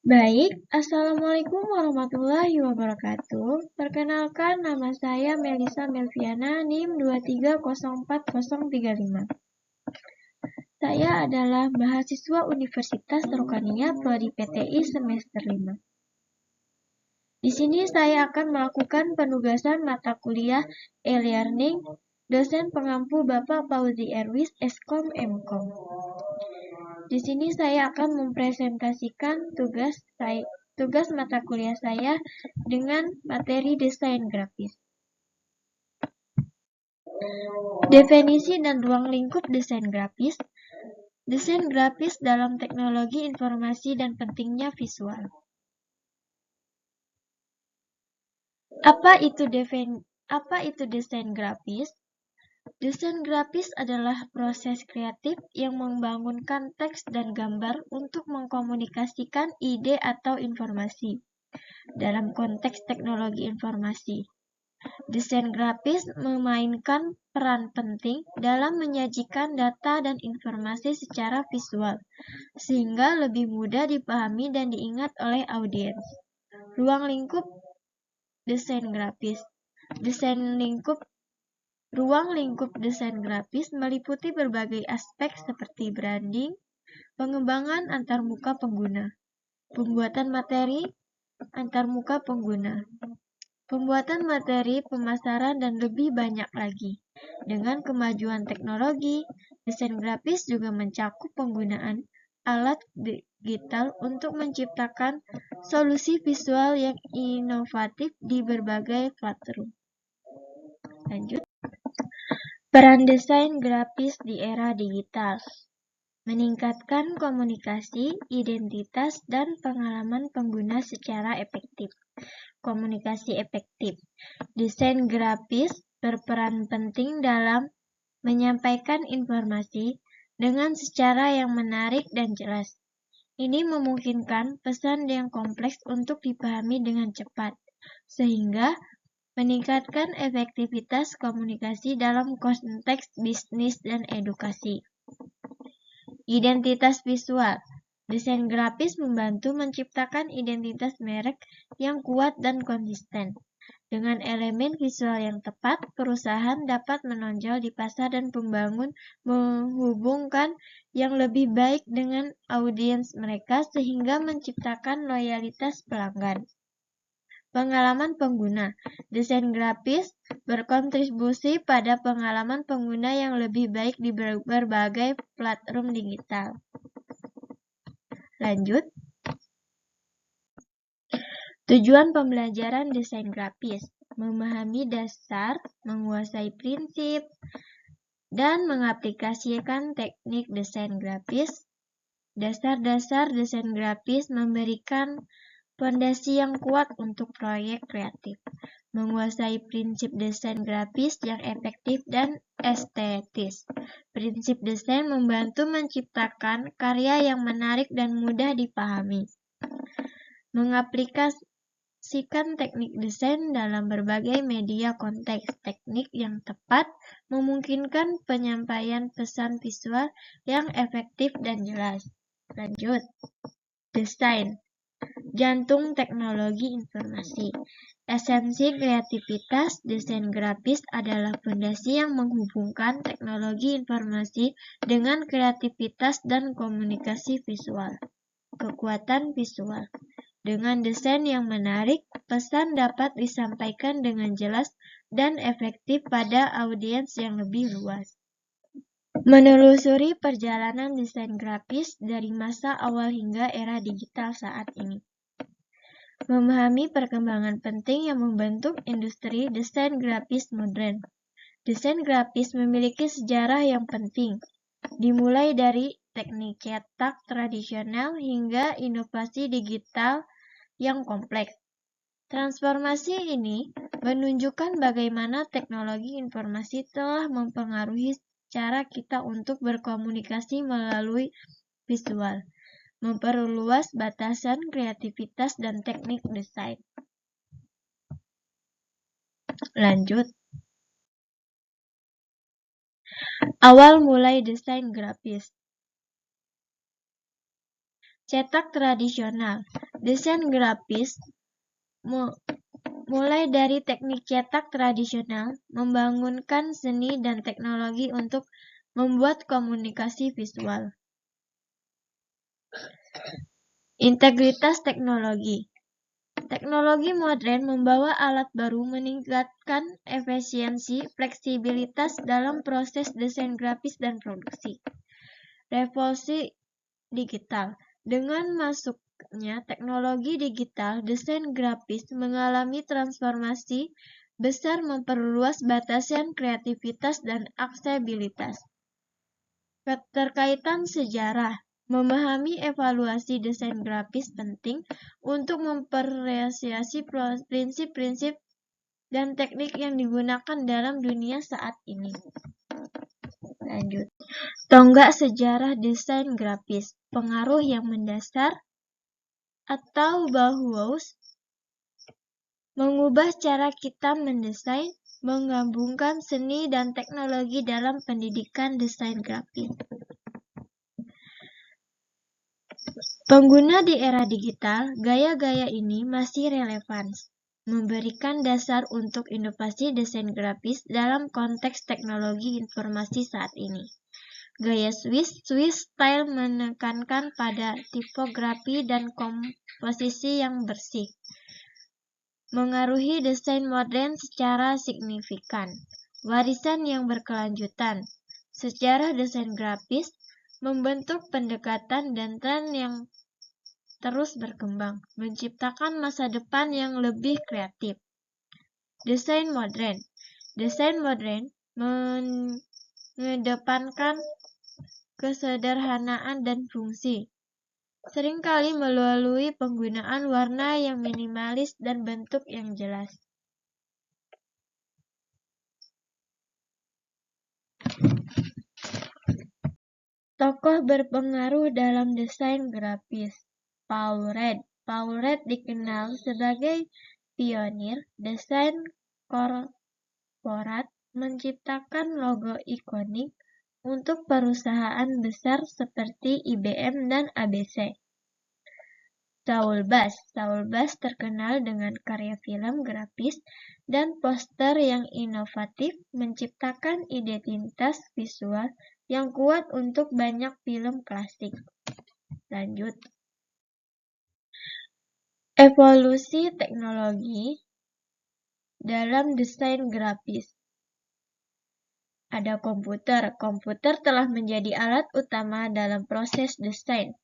Baik, Assalamualaikum warahmatullahi wabarakatuh. Perkenalkan, nama saya Melisa Melviana, NIM 2304035. Saya adalah mahasiswa Universitas Rukania Prodi PTI semester 5. Di sini saya akan melakukan penugasan mata kuliah e-learning dosen pengampu Bapak Fauzi Erwis, Eskom Mkom. Di sini saya akan mempresentasikan tugas mata kuliah saya dengan materi desain grafis. Definisi dan ruang lingkup desain grafis. Desain grafis dalam teknologi informasi dan pentingnya visual. Apa itu desain grafis? Desain grafis adalah proses kreatif yang membangunkan teks dan gambar untuk mengkomunikasikan ide atau informasi dalam konteks teknologi informasi. Desain grafis memainkan peran penting dalam menyajikan data dan informasi secara visual, sehingga lebih mudah dipahami dan diingat oleh audiens. Ruang lingkup desain grafis. Ruang lingkup desain grafis meliputi berbagai aspek seperti branding, pengembangan antarmuka pengguna, pembuatan materi antarmuka pengguna, pembuatan materi pemasaran, dan lebih banyak lagi. Dengan kemajuan teknologi, desain grafis juga mencakup penggunaan alat digital untuk menciptakan solusi visual yang inovatif di berbagai platform. Lanjut. Peran desain grafis di era digital. Meningkatkan komunikasi, identitas, dan pengalaman pengguna secara efektif. Komunikasi efektif. Desain grafis berperan penting dalam menyampaikan informasi dengan secara yang menarik dan jelas. Ini memungkinkan pesan yang kompleks untuk dipahami dengan cepat, sehingga meningkatkan efektivitas komunikasi dalam konteks bisnis dan edukasi. Identitas visual. Desain grafis membantu menciptakan identitas merek yang kuat dan konsisten. Dengan elemen visual yang tepat, perusahaan dapat menonjol di pasar dan menghubungkan yang lebih baik dengan audiens mereka sehingga menciptakan loyalitas pelanggan. Pengalaman pengguna. Desain grafis berkontribusi pada pengalaman pengguna yang lebih baik di berbagai platform digital. Lanjut. Tujuan pembelajaran desain grafis: memahami dasar, menguasai prinsip, dan mengaplikasikan teknik desain grafis. Dasar-dasar desain grafis memberikan fondasi yang kuat untuk proyek kreatif. Menguasai prinsip desain grafis yang efektif dan estetis. Prinsip desain membantu menciptakan karya yang menarik dan mudah dipahami. Mengaplikasikan teknik desain dalam berbagai media konteks. Teknik yang tepat memungkinkan penyampaian pesan visual yang efektif dan jelas. Lanjut. Desain. Jantung teknologi informasi. Esensi kreativitas desain grafis adalah fondasi yang menghubungkan teknologi informasi dengan kreativitas dan komunikasi visual. Kekuatan visual. Dengan desain yang menarik, pesan dapat disampaikan dengan jelas dan efektif pada audiens yang lebih luas. Menelusuri perjalanan desain grafis dari masa awal hingga era digital saat ini. Memahami perkembangan penting yang membentuk industri desain grafis modern. Desain grafis memiliki sejarah yang penting, dimulai dari teknik cetak tradisional hingga inovasi digital yang kompleks. Transformasi ini menunjukkan bagaimana teknologi informasi telah mempengaruhi cara kita untuk berkomunikasi melalui visual, memperluas batasan kreativitas dan teknik desain. Lanjut. Awal mulai desain grafis. cetak tradisional. Desain grafis mulai dari teknik cetak tradisional, membangunkan seni dan teknologi untuk membuat komunikasi visual. Integritas teknologi. Teknologi modern membawa alat baru meningkatkan efisiensi, fleksibilitas dalam proses desain grafis dan produksi. Revolusi digital. Dengan masuknya teknologi digital, desain grafis mengalami transformasi besar, memperluas batasan kreativitas dan aksesibilitas. Keterkaitan sejarah. Memahami evaluasi desain grafis penting untuk mempersiapkan prinsip-prinsip dan teknik yang digunakan dalam dunia saat ini. Lanjut. Tonggak sejarah desain grafis. Pengaruh yang mendasar atau Bauhaus mengubah cara kita mendesain, menggabungkan seni dan teknologi dalam pendidikan desain grafis. Pengguna di era digital, gaya-gaya ini masih relevan, memberikan dasar untuk inovasi desain grafis dalam konteks teknologi informasi saat ini. Gaya Swiss style menekankan pada tipografi dan komposisi yang bersih, mengaruhi desain modern secara signifikan. Warisan yang berkelanjutan. Sejarah desain grafis membentuk pendekatan dan tren yang terus berkembang, menciptakan masa depan yang lebih kreatif. Desain modern. Desain modern mengedepankan kesederhanaan dan fungsi, seringkali melalui penggunaan warna yang minimalis dan bentuk yang jelas. Tokoh berpengaruh dalam desain grafis. Paul Red. Paul Red dikenal sebagai pionir desain korporat, menciptakan logo ikonik untuk perusahaan besar seperti IBM dan ABC. Saul Bass. Saul Bass terkenal dengan karya film grafis dan poster yang inovatif, menciptakan identitas visual yang kuat untuk banyak film klasik. Lanjut. Evolusi teknologi dalam desain grafis. Ada komputer. Komputer telah menjadi alat utama dalam proses desain,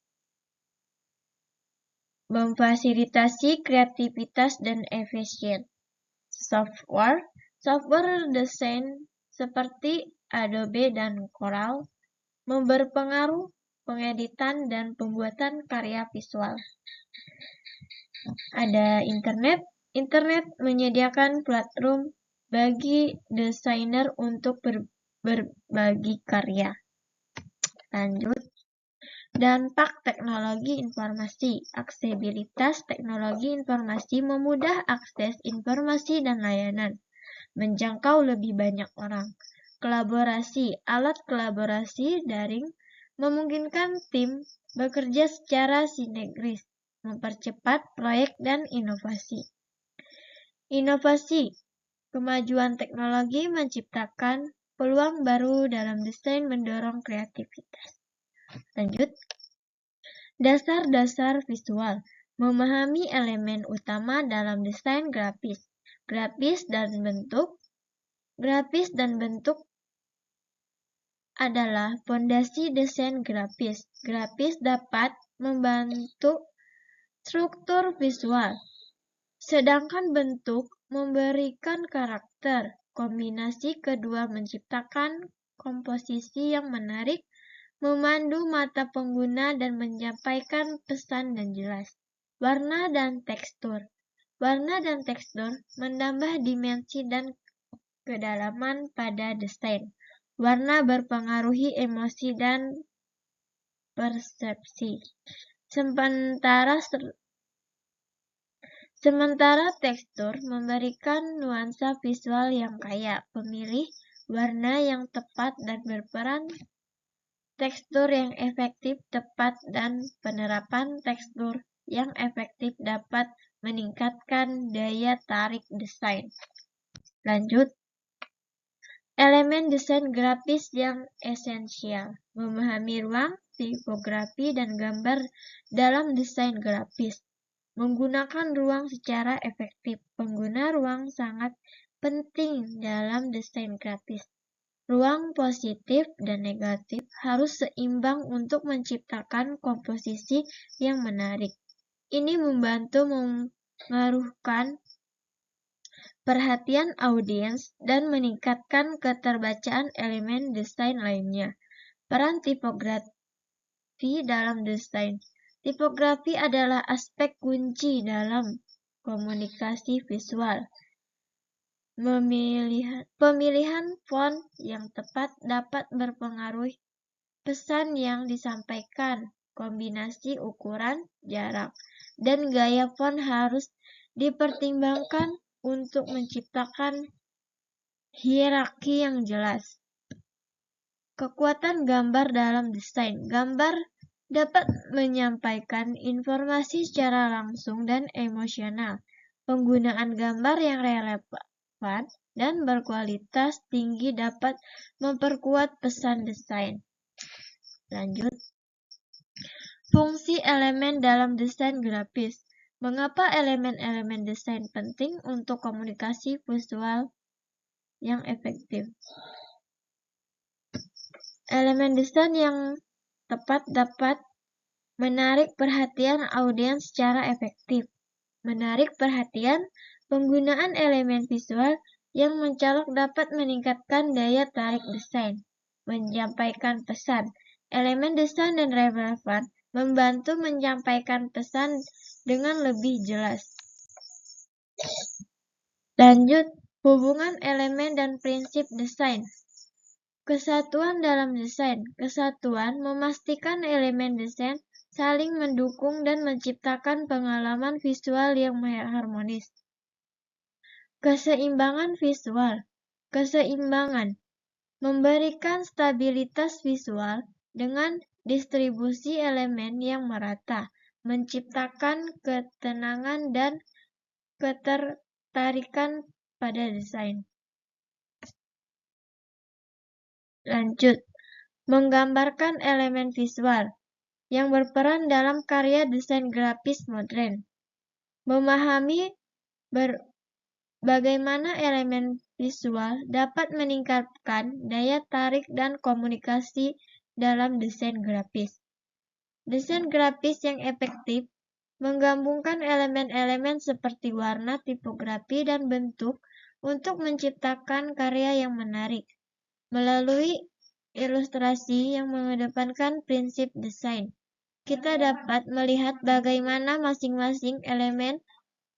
memfasilitasi kreativitas dan efisien. Software desain seperti Adobe dan Corel berpengaruh pengeditan dan pembuatan karya visual. Ada internet. Internet menyediakan platform bagi desainer untuk berbagi karya. Lanjut. Dampak teknologi informasi. Aksesibilitas teknologi informasi memudah akses informasi dan layanan, menjangkau lebih banyak orang. Kolaborasi. Alat kolaborasi daring memungkinkan tim bekerja secara sinergis, mempercepat proyek dan inovasi. Inovasi. Kemajuan teknologi menciptakan peluang baru dalam desain, mendorong kreativitas. Lanjut. Dasar-dasar visual. Memahami elemen utama dalam desain grafis. Grafis dan bentuk adalah fondasi desain grafis. Grafis dapat membantu struktur visual, sedangkan bentuk memberikan karakter. Kombinasi kedua menciptakan komposisi yang menarik, memandu mata pengguna dan menyampaikan pesan dan jelas. Warna dan tekstur. Warna dan tekstur menambah dimensi dan kedalaman pada desain. Warna berpengaruhi emosi dan persepsi. Sementara tekstur memberikan nuansa visual yang kaya. Pemilih warna yang tepat dan berperan tekstur yang efektif, tepat, dan penerapan tekstur yang efektif dapat meningkatkan daya tarik desain. Lanjut, elemen desain grafis yang esensial. Memahami ruang, tipografi, dan gambar dalam desain grafis. Menggunakan ruang secara efektif. Pengguna ruang sangat penting dalam desain grafis. Ruang positif dan negatif harus seimbang untuk menciptakan komposisi yang menarik. Ini membantu mengaruhkan perhatian audiens dan meningkatkan keterbacaan elemen desain lainnya. Peran tipografi dalam desain. Tipografi adalah aspek kunci dalam komunikasi visual. Pemilihan font yang tepat dapat berpengaruh pesan yang disampaikan. Kombinasi ukuran, jarak, dan gaya font harus dipertimbangkan untuk menciptakan hierarki yang jelas. Kekuatan gambar dalam desain. Gambar dapat menyampaikan informasi secara langsung dan emosional. Penggunaan gambar yang relevan dan berkualitas tinggi dapat memperkuat pesan desain. Lanjut. Fungsi elemen dalam desain grafis. Mengapa elemen-elemen desain penting untuk komunikasi visual yang efektif? Elemen desain yang tepat dapat menarik perhatian audiens secara efektif. Menarik perhatian, penggunaan elemen visual yang mencolok dapat meningkatkan daya tarik desain. Menyampaikan pesan. Elemen desain dan relevan membantu menyampaikan pesan dengan lebih jelas. Lanjut, hubungan elemen dan prinsip desain. Kesatuan dalam desain. Kesatuan memastikan elemen desain saling mendukung dan menciptakan pengalaman visual yang harmonis. Keseimbangan visual. Keseimbangan memberikan stabilitas visual dengan distribusi elemen yang merata, menciptakan ketenangan dan ketertarikan pada desain. Lanjut, menggambarkan elemen visual yang berperan dalam karya desain grafis modern. Memahami bagaimana elemen visual dapat meningkatkan daya tarik dan komunikasi dalam desain grafis. Desain grafis yang efektif menggabungkan elemen-elemen seperti warna, tipografi, dan bentuk untuk menciptakan karya yang menarik. Melalui ilustrasi yang mengedepankan prinsip desain, kita dapat melihat bagaimana masing-masing elemen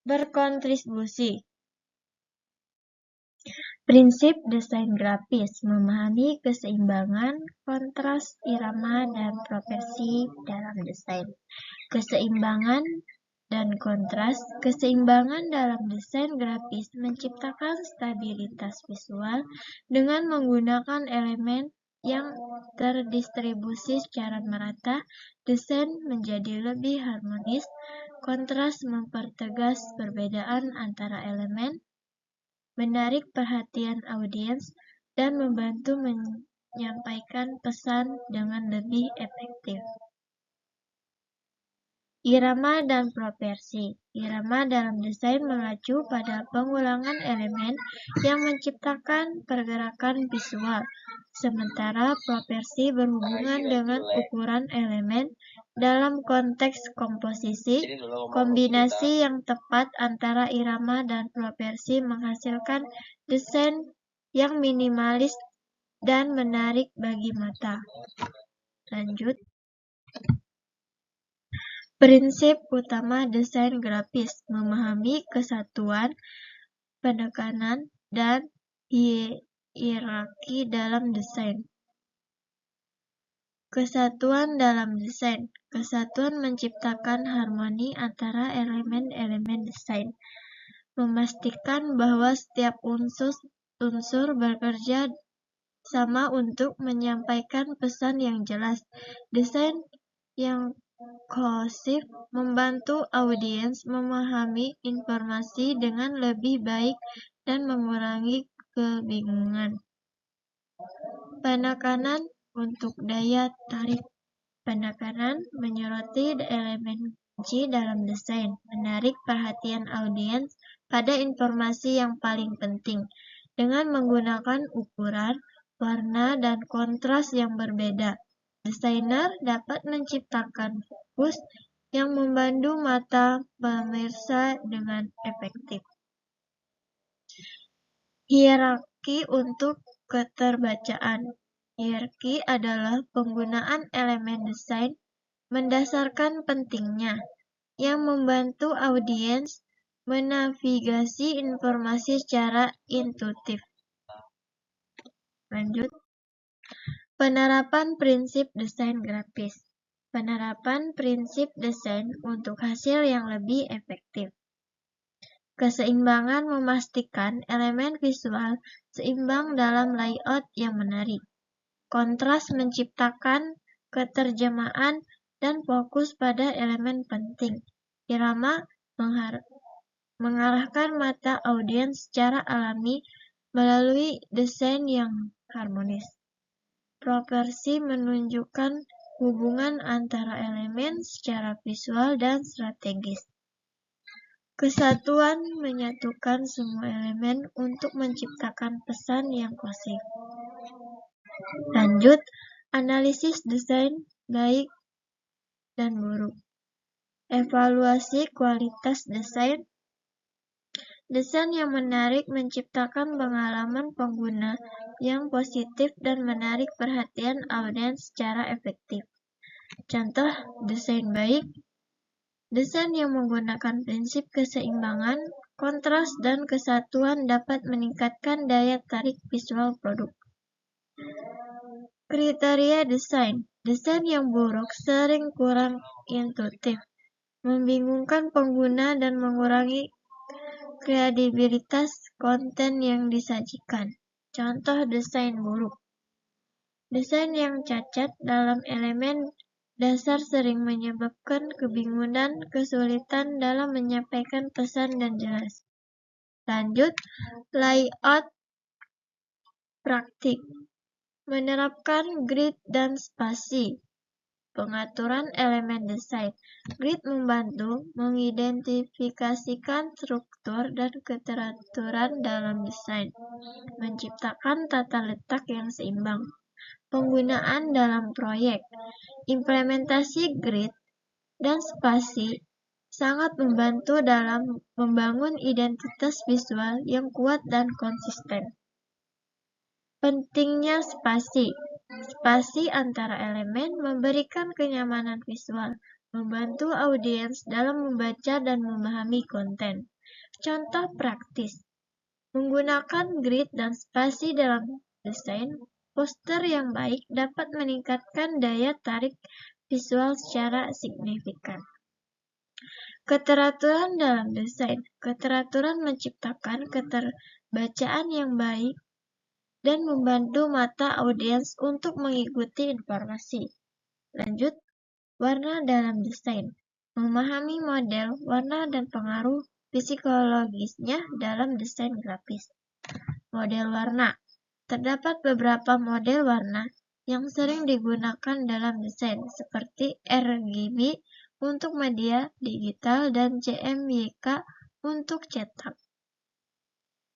berkontribusi. Prinsip desain grafis memahami keseimbangan, kontras, irama, dan proporsi dalam desain. Keseimbangan dan kontras. Keseimbangan dalam desain grafis menciptakan stabilitas visual dengan menggunakan elemen yang terdistribusi secara merata. Desain menjadi lebih harmonis. Kontras mempertegas perbedaan antara elemen, menarik perhatian audiens, dan membantu menyampaikan pesan dengan lebih efektif. Irama dan proporsi. Irama dalam desain mengacu pada pengulangan elemen yang menciptakan pergerakan visual, sementara proporsi berhubungan dengan ukuran elemen. Dalam konteks komposisi, kombinasi yang tepat antara irama dan proporsi menghasilkan desain yang minimalis dan menarik bagi mata. Lanjut. Prinsip utama desain grafis: memahami kesatuan, penekanan, dan hierarki dalam desain. Kesatuan dalam desain. Kesatuan menciptakan harmoni antara elemen-elemen desain, memastikan bahwa setiap unsur bekerja sama untuk menyampaikan pesan yang jelas. Desain yang kohesif membantu audiens memahami informasi dengan lebih baik dan mengurangi kebingungan. Penekanan untuk daya tarik. Penekanan menyoroti elemen kunci dalam desain, menarik perhatian audiens pada informasi yang paling penting. Dengan menggunakan ukuran, warna, dan kontras yang berbeda, desainer dapat menciptakan fokus yang membantu mata pemirsa dengan efektif. Hierarki untuk keterbacaan. Hierarki adalah penggunaan elemen desain mendasarkan pentingnya, yang membantu audiens menavigasi informasi secara intuitif. Lanjut. Penerapan prinsip desain grafis. Penerapan prinsip desain untuk hasil yang lebih efektif. Keseimbangan memastikan elemen visual seimbang dalam layout yang menarik. Kontras menciptakan keterjemahan dan fokus pada elemen penting. Irama mengarahkan mata audiens secara alami melalui desain yang harmonis. Proporsi menunjukkan hubungan antara elemen secara visual dan strategis. Kesatuan menyatukan semua elemen untuk menciptakan pesan yang kohesif. Lanjut, analisis desain baik dan buruk. Evaluasi kualitas desain. Desain yang menarik menciptakan pengalaman pengguna yang positif dan menarik perhatian audiens secara efektif. Contoh desain baik. Desain yang menggunakan prinsip keseimbangan, kontras, dan kesatuan dapat meningkatkan daya tarik visual produk. Kriteria desain. Desain yang buruk sering kurang intuitif, membingungkan pengguna dan mengurangi kredibilitas konten yang disajikan. Contoh desain buruk. Desain yang cacat dalam elemen dasar sering menyebabkan kebingungan, kesulitan dalam menyampaikan pesan dan jelas. Lanjut, layout praktik. Menerapkan grid dan spasi. Pengaturan elemen desain. Grid membantu mengidentifikasikan struktur dan keteraturan dalam desain, menciptakan tata letak yang seimbang. Penggunaan dalam proyek. Implementasi grid dan spasi sangat membantu dalam membangun identitas visual yang kuat dan konsisten. Pentingnya spasi. Spasi antara elemen memberikan kenyamanan visual, membantu audiens dalam membaca dan memahami konten. Contoh praktis. Menggunakan grid dan spasi dalam desain poster yang baik dapat meningkatkan daya tarik visual secara signifikan. Keteraturan dalam desain. Keteraturan menciptakan keterbacaan yang baik dan membantu mata audiens untuk mengikuti informasi. Lanjut, warna dalam desain. Memahami model, warna, dan pengaruh psikologisnya dalam desain grafis. Model warna. Terdapat beberapa model warna yang sering digunakan dalam desain, seperti RGB untuk media digital dan CMYK untuk cetak.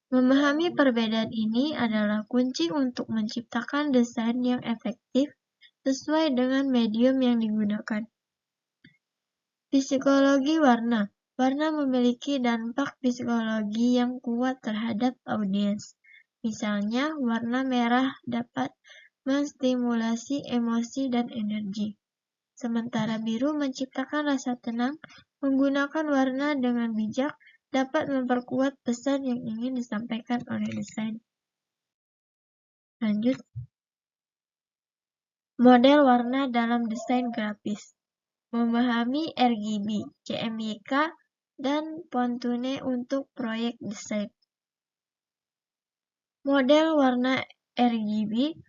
Memahami perbedaan ini adalah kunci untuk menciptakan desain yang efektif sesuai dengan medium yang digunakan. Psikologi warna. Warna memiliki dampak psikologi yang kuat terhadap audiens. Misalnya, warna merah dapat menstimulasi emosi dan energi. Sementara biru menciptakan rasa tenang. Menggunakan warna dengan bijak dapat memperkuat pesan yang ingin disampaikan oleh desain. Lanjut. Model warna dalam desain grafis. Memahami RGB, CMYK, dan Pantone untuk proyek desain. Model warna RGB,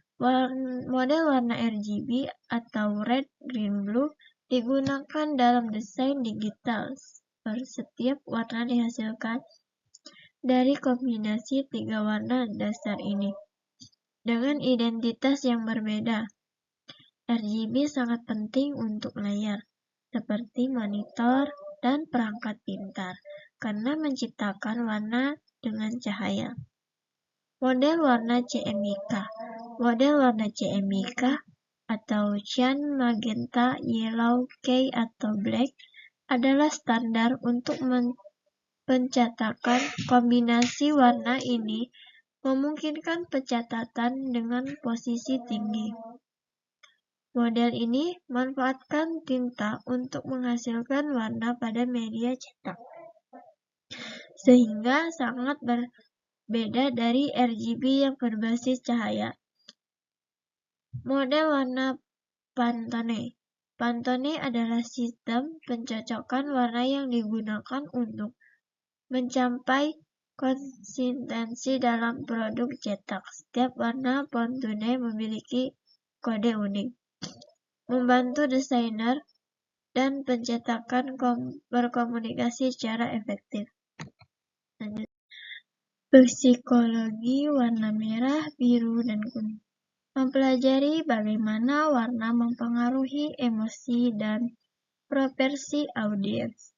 model warna RGB atau red, green, blue digunakan dalam desain digital. Setiap warna dihasilkan dari kombinasi 3 warna dasar ini dengan identitas yang berbeda. RGB sangat penting untuk layar, seperti monitor dan perangkat pintar, karena menciptakan warna dengan cahaya. Model warna CMYK. Model warna CMYK atau cyan, magenta, yellow, key, atau black adalah standar untuk pencetakan. Kombinasi warna ini memungkinkan pencatatan dengan posisi tinggi. Model ini memanfaatkan tinta untuk menghasilkan warna pada media cetak, sehingga sangat berbeda dari RGB yang berbasis cahaya. Model warna Pantone. Pantone adalah sistem pencocokan warna yang digunakan untuk mencapai konsistensi dalam produk cetak. Setiap warna Pantone memiliki kode unik, membantu desainer dan pencetakan berkomunikasi secara efektif. Psikologi warna merah, biru, dan kuning. Mempelajari bagaimana warna mempengaruhi emosi dan preferensi audiens.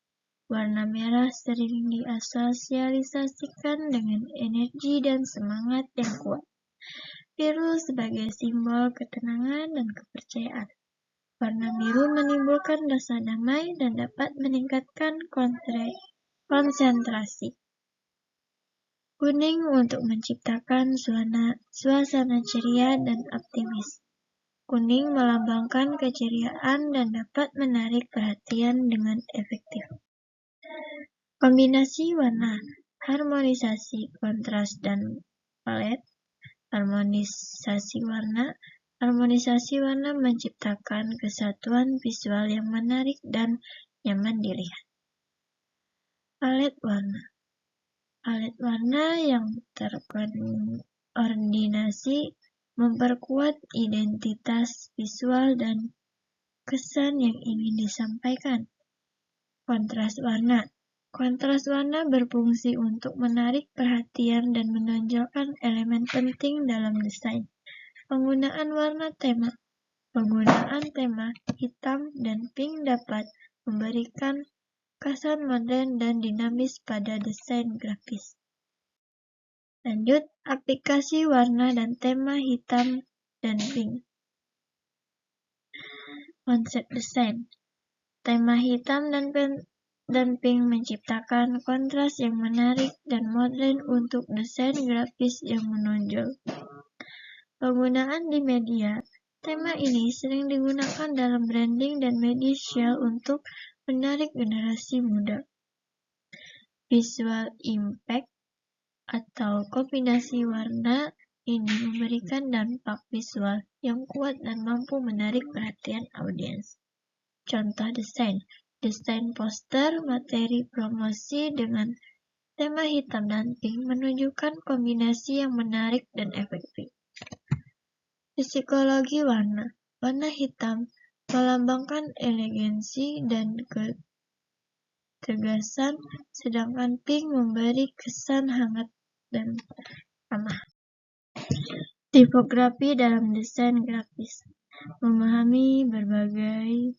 Warna merah sering diasosiasikan dengan energi dan semangat yang kuat. Biru sebagai simbol ketenangan dan kepercayaan. Warna biru menimbulkan rasa damai dan dapat meningkatkan konsentrasi. Kuning untuk menciptakan suasana ceria dan optimis. Kuning melambangkan keceriaan dan dapat menarik perhatian dengan efektif. Kombinasi warna, harmonisasi, kontras, dan palet. Harmonisasi warna menciptakan kesatuan visual yang menarik dan nyaman dilihat. Palet warna. Palet warna yang terkoordinasi memperkuat identitas visual dan kesan yang ingin disampaikan. Kontras warna. Kontras warna berfungsi untuk menarik perhatian dan menonjolkan elemen penting dalam desain. Penggunaan warna tema. Penggunaan tema hitam dan pink dapat memberikan kesan modern dan dinamis pada desain grafis. Lanjut, aplikasi warna dan tema hitam dan pink. Konsep desain. Tema hitam dan pink menciptakan kontras yang menarik dan modern untuk desain grafis yang menonjol. Penggunaan di media. Tema ini sering digunakan dalam branding dan media sosial untuk menarik generasi muda. Visual impact atau kombinasi warna ini memberikan dampak visual yang kuat dan mampu menarik perhatian audiens. Contoh desain. Desain poster, materi promosi dengan tema hitam dan pink menunjukkan kombinasi yang menarik dan efektif. Psikologi warna. Warna hitam melambangkan elegansi dan ketegasan, sedangkan pink memberi kesan hangat dan ramah. Tipografi dalam desain grafis. Memahami berbagai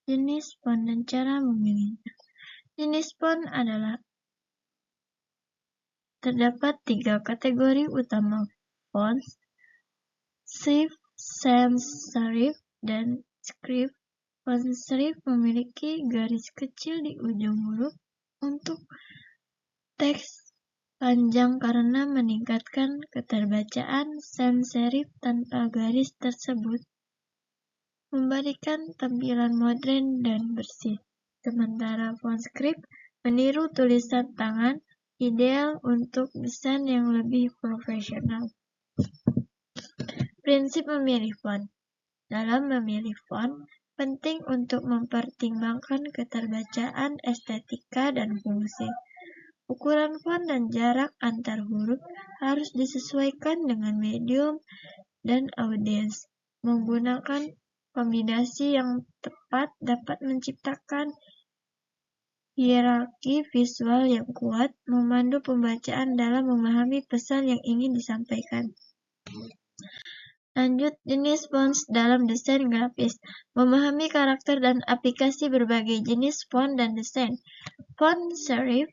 jenis font dan cara memilihnya. Jenis font adalah terdapat 3 kategori utama fonts: serif, sans serif, dan script. Font serif memiliki garis kecil di ujung huruf untuk teks panjang karena meningkatkan keterbacaan. Sans serif tanpa garis tersebut memberikan tampilan modern dan bersih. Sementara font script meniru tulisan tangan, ideal untuk desain yang lebih profesional. Prinsip memilih font. Dalam memilih font, penting untuk mempertimbangkan keterbacaan, estetika, dan fungsi. Ukuran font dan jarak antar huruf harus disesuaikan dengan medium dan audiens. Menggunakan kombinasi yang tepat dapat menciptakan hierarki visual yang kuat, memandu pembacaan dalam memahami pesan yang ingin disampaikan. Lanjut, jenis font dalam desain grafis. Memahami karakter dan aplikasi berbagai jenis font dan desain. Font serif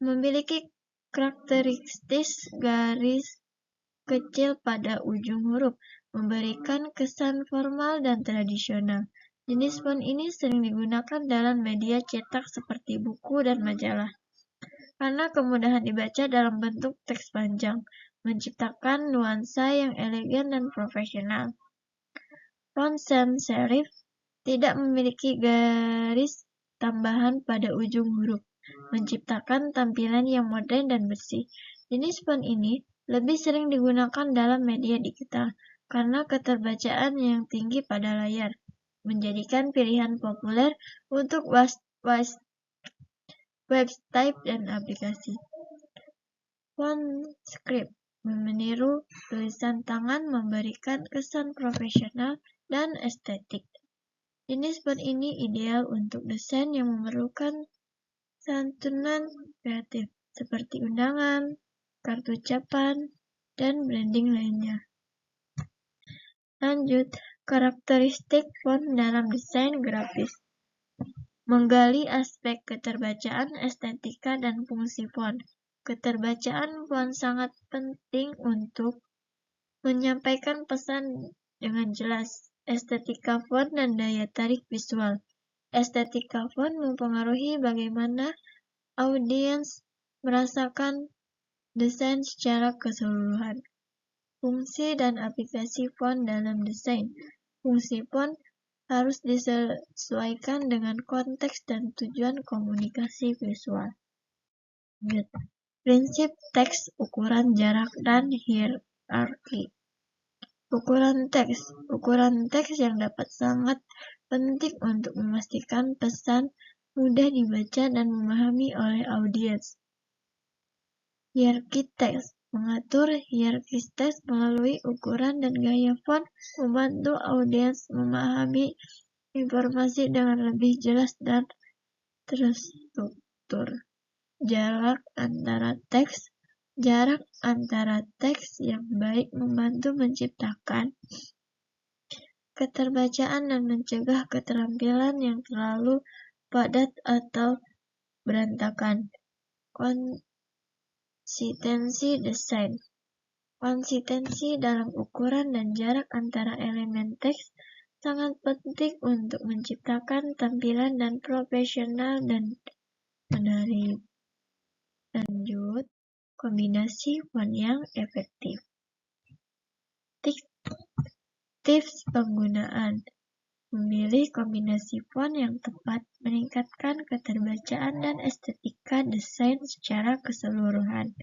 memiliki karakteristik garis kecil pada ujung huruf, memberikan kesan formal dan tradisional. Jenis font ini sering digunakan dalam media cetak seperti buku dan majalah, karena kemudahan dibaca dalam bentuk teks panjang, menciptakan nuansa yang elegan dan profesional. Font sans serif tidak memiliki garis tambahan pada ujung huruf, menciptakan tampilan yang modern dan bersih. Jenis font ini lebih sering digunakan dalam media digital karena keterbacaan yang tinggi pada layar, menjadikan pilihan populer untuk website dan aplikasi. Font script meniru tulisan tangan, memberikan kesan profesional dan estetik. Jenis font ini ideal untuk desain yang memerlukan santunan kreatif, seperti undangan, kartu ucapan, dan branding lainnya. Lanjut, karakteristik font dalam desain grafis. Menggali aspek keterbacaan, estetika, dan fungsi font. Keterbacaan font sangat penting untuk menyampaikan pesan dengan jelas. Estetika font dan daya tarik visual. Estetika font mempengaruhi bagaimana audiens merasakan desain secara keseluruhan. Fungsi dan aplikasi font dalam desain. Fungsi font harus disesuaikan dengan konteks dan tujuan komunikasi visual. Prinsip teks, ukuran, jarak, dan hierarki. Ukuran teks yang dapat sangat penting untuk memastikan pesan mudah dibaca dan memahami oleh audiens. Hierarki teks mengatur hierarki teks melalui ukuran dan gaya font, membantu audiens memahami informasi dengan lebih jelas dan terstruktur. Jarak antara teks yang baik membantu menciptakan keterbacaan dan mencegah keterampilan yang terlalu padat atau berantakan. Konsistensi desain. Konsistensi dalam ukuran dan jarak antara elemen teks sangat penting untuk menciptakan tampilan dan profesional dan menarik. Lanjut, kombinasi font yang efektif. Tips penggunaan. Memilih kombinasi font yang tepat meningkatkan keterbacaan dan estetika desain secara keseluruhan.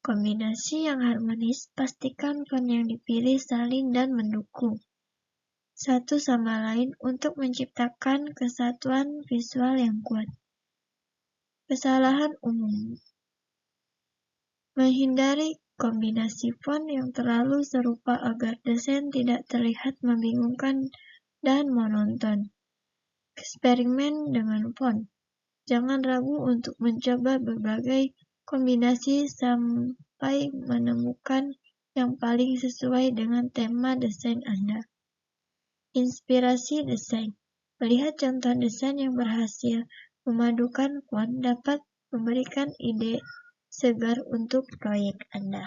Kombinasi yang harmonis, pastikan font yang dipilih saling dan mendukung satu sama lain untuk menciptakan kesatuan visual yang kuat. Kesalahan umum. Menghindari kombinasi font yang terlalu serupa agar desain tidak terlihat membingungkan dan monoton. Eksperimen dengan font. Jangan ragu untuk mencoba berbagai kombinasi sampai menemukan yang paling sesuai dengan tema desain Anda. Inspirasi desain. Melihat contoh desain yang berhasil memadukan font dapat memberikan ide segar untuk proyek Anda.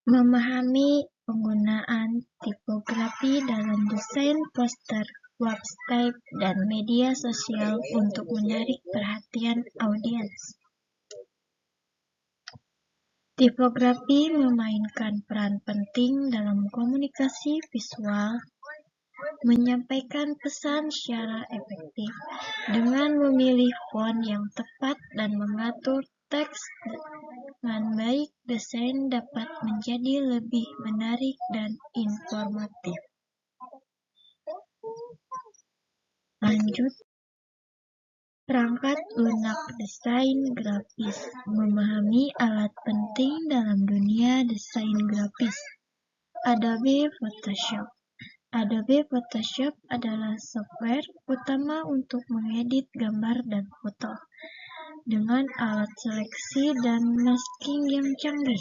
Memahami penggunaan tipografi dalam desain poster, website, dan media sosial untuk menarik perhatian audiens. Tipografi memainkan peran penting dalam komunikasi visual, menyampaikan pesan secara efektif. Dengan memilih font yang tepat dan mengatur teks dengan baik, desain dapat menjadi lebih menarik dan informatif. Lanjut, Perangkat lunak desain grafis. Memahami alat penting dalam dunia desain grafis. Adobe Photoshop. Adobe Photoshop adalah software utama untuk mengedit gambar dan foto dengan alat seleksi dan masking yang canggih.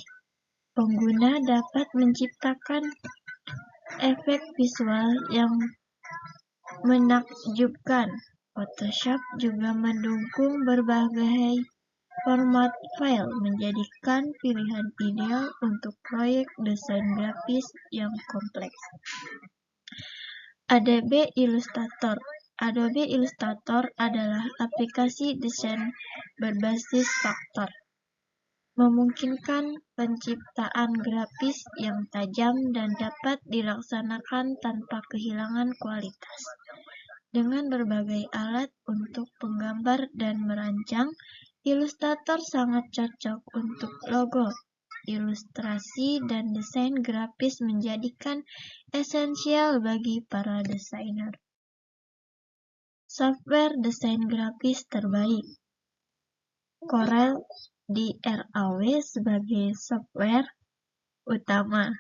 Pengguna dapat menciptakan efek visual yang menakjubkan. Photoshop juga mendukung berbagai format file, menjadikan pilihan ideal untuk proyek desain grafis yang kompleks. Adobe Illustrator. Adobe Illustrator adalah aplikasi desain berbasis faktor, memungkinkan penciptaan grafis yang tajam dan dapat dilaksanakan tanpa kehilangan kualitas. Dengan berbagai alat untuk penggambar dan merancang, Illustrator sangat cocok untuk logo, ilustrasi, dan desain grafis, menjadikan esensial bagi para desainer. Software desain grafis terbaik. Corel DRAW sebagai software utama.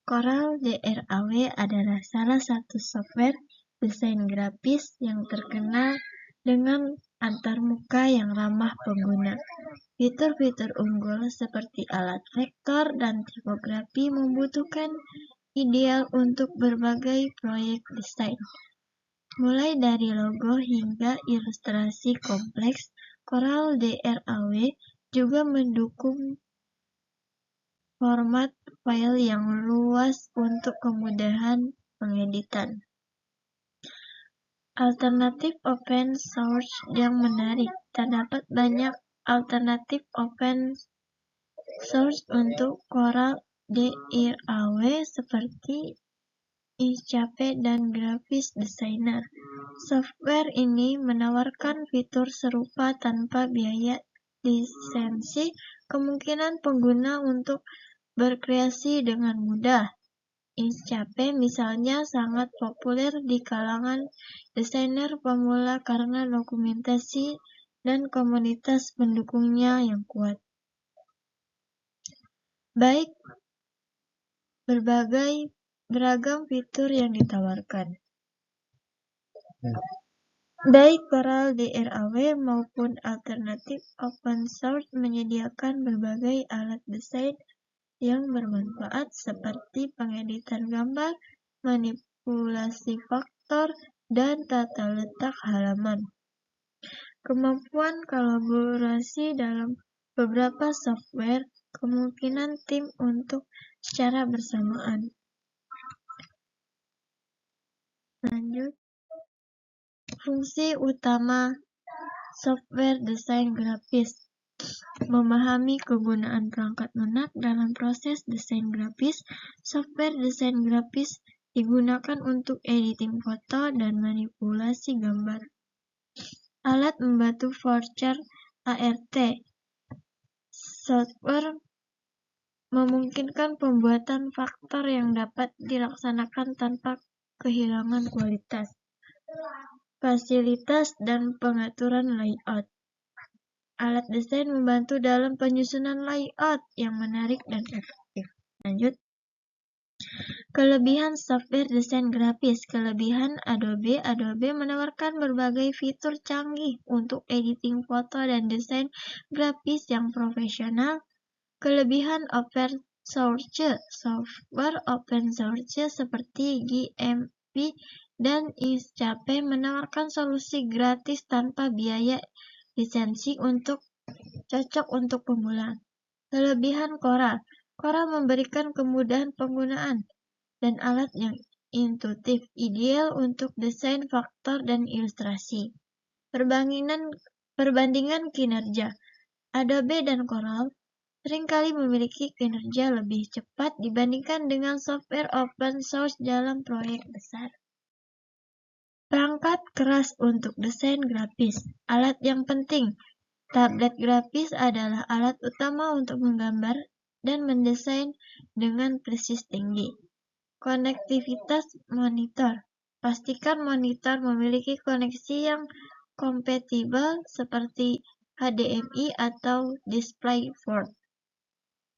Corel DRAW adalah salah satu software desain grafis yang terkenal dengan antarmuka yang ramah pengguna. Fitur-fitur unggul seperti alat vektor dan tipografi membutuhkan ideal untuk berbagai proyek desain. Mulai dari logo hingga ilustrasi kompleks, Corel DRAW juga mendukung format file yang luas untuk kemudahan pengeditan. Alternatif open source yang menarik. Terdapat banyak alternatif open source untuk Corel DRAW seperti Inkscape dan Graphic Designer. Software ini menawarkan fitur serupa tanpa biaya lisensi, kemungkinan pengguna untuk berkreasi dengan mudah. Inkscape misalnya sangat populer di kalangan desainer pemula karena dokumentasi dan komunitas pendukungnya yang kuat. Beragam fitur yang ditawarkan. Baik Corel DRAW maupun alternatif open source menyediakan berbagai alat desain yang bermanfaat seperti pengeditan gambar, manipulasi faktor, dan tata letak halaman. Kemampuan kolaborasi dalam beberapa software, kemungkinan tim untuk secara bersamaan. Lanjut. Fungsi utama software desain grafis. Memahami kegunaan perangkat lunak dalam proses desain grafis. Software desain grafis digunakan untuk editing foto dan manipulasi gambar. Alat membantu voucher ART. Software memungkinkan pembuatan faktor yang dapat dilaksanakan tanpa kehilangan kualitas. Fasilitas dan pengaturan layout. Alat desain membantu dalam penyusunan layout yang menarik dan efektif. Lanjut. Kelebihan software desain grafis. Kelebihan Adobe. Adobe menawarkan berbagai fitur canggih untuk editing foto dan desain grafis yang profesional. Kelebihan open source. Software open source seperti GMP dan Inkscape menawarkan solusi gratis tanpa biaya lisensi untuk cocok untuk pemula. Kelebihan Corel. Corel memberikan kemudahan penggunaan dan alat yang intuitif, ideal untuk desain faktor dan ilustrasi. Perbandingan kinerja. Adobe dan Corel seringkali memiliki kinerja lebih cepat dibandingkan dengan software open source dalam proyek besar. Perangkat keras untuk desain grafis. Alat yang penting. Tablet grafis adalah alat utama untuk menggambar dan mendesain dengan presisi tinggi. Konektivitas monitor. Pastikan monitor memiliki koneksi yang kompatibel seperti HDMI atau DisplayPort.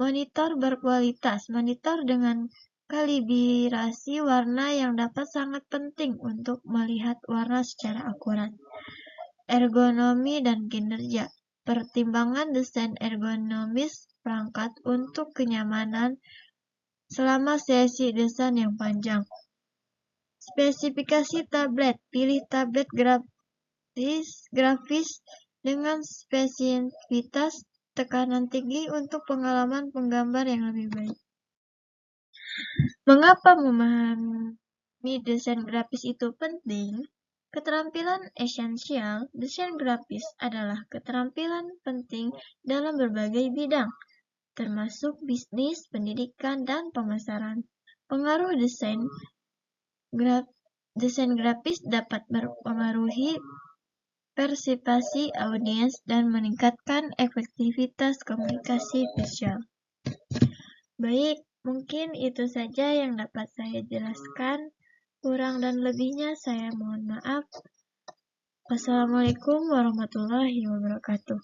Monitor berkualitas. Monitor dengan kalibrasi warna yang dapat sangat penting untuk melihat warna secara akurat. Ergonomi dan kinerja. Pertimbangan desain ergonomis perangkat untuk kenyamanan selama sesi desain yang panjang. Spesifikasi tablet. Pilih tablet grafis dengan spesifisitas tekanan tinggi untuk pengalaman penggambar yang lebih baik. Mengapa memahami desain grafis itu penting? Keterampilan esensial. Desain grafis adalah keterampilan penting dalam berbagai bidang, termasuk bisnis, pendidikan, dan pemasaran. Pengaruh desain grafis dapat mempengaruhi persepsi audiens dan meningkatkan efektivitas komunikasi visual. Baik, mungkin itu saja yang dapat saya jelaskan. Kurang dan lebihnya saya mohon maaf. Wassalamualaikum warahmatullahi wabarakatuh.